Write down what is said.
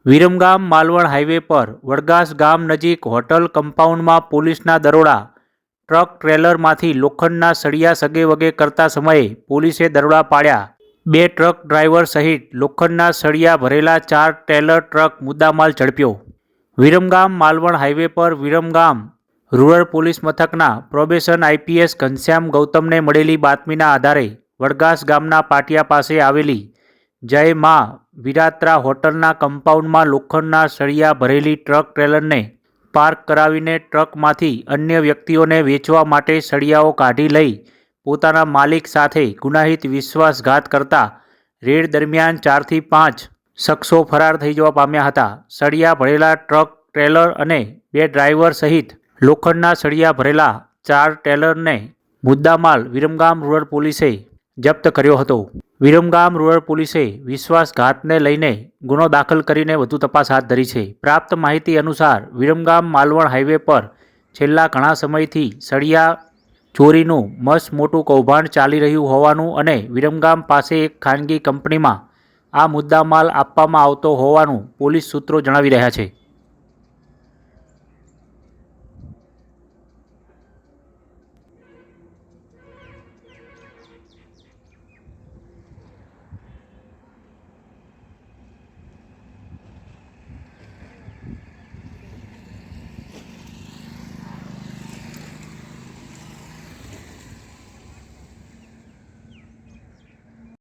Viramgam Malvan highway પર વડગાસ ગામ નજીક હોટલ કમ્પાઉન્ડમાં પોલીસના દરોડા. ટ્રક ટ્રેલરમાંથી લોખંડના સળિયા સગેવગે કરતા સમયે પોલીસે દરોડા પાડ્યા. 2 ટ્રક ડ્રાઈવર સહિત લોખંડના સળિયા ભરેલા 4 ટ્રેલર ટ્રક મુદ્દામાલ ઝડપ્યો. વિરમગામ માલવણ હાઈવે પર વિરમગામ રૂરલ પોલીસ મથકના પ્રોબેશન આઈપીએસ ઘનશ્યામ ગૌતમને મળેલી બાતમીના આધારે વડગાસ ગામના પાટિયા પાસે આવેલી જય મા વિરાત્રા હોટલના કમ્પાઉન્ડમાં લોખંડના સળિયા ભરેલી ટ્રક ટ્રેલરને પાર્ક કરાવીને ટ્રકમાંથી અન્ય વ્યક્તિઓને વેચવા માટે સળિયાઓ કાઢી લઈ પોતાના માલિક સાથે ગુનાહિત વિશ્વાસઘાત કરતા રેડ દરમિયાન 4 થી 5 શખ્સો ફરાર થઈ જવા પામ્યા હતા. સળિયા ભરેલા ટ્રક ટ્રેલર અને 2 ડ્રાઈવર સહિત લોખંડના સળિયા ભરેલા 4 ટ્રેલરને મુદ્દામાલ વિરમગામ રૂરલ પોલીસે જપ્ત કર્યો હતો. વિરમગામ રૂરલ પોલીસે વિશ્વાસઘાતને લઈને ગુનો દાખલ કરીને વધુ તપાસ હાથ ધરી છે. પ્રાપ્ત માહિતી અનુસાર વિરમગામ માલવણ હાઈવે પર છેલ્લા ઘણા સમયથી સળિયા ચોરીનું મસ્ત મોટું કૌભાંડ ચાલી રહ્યું હોવાનું અને વિરમગામ પાસે એક ખાનગી કંપનીમાં આ મુદ્દામાલ આપવામાં આવતો હોવાનું પોલીસ સૂત્રો જણાવી રહ્યા છે.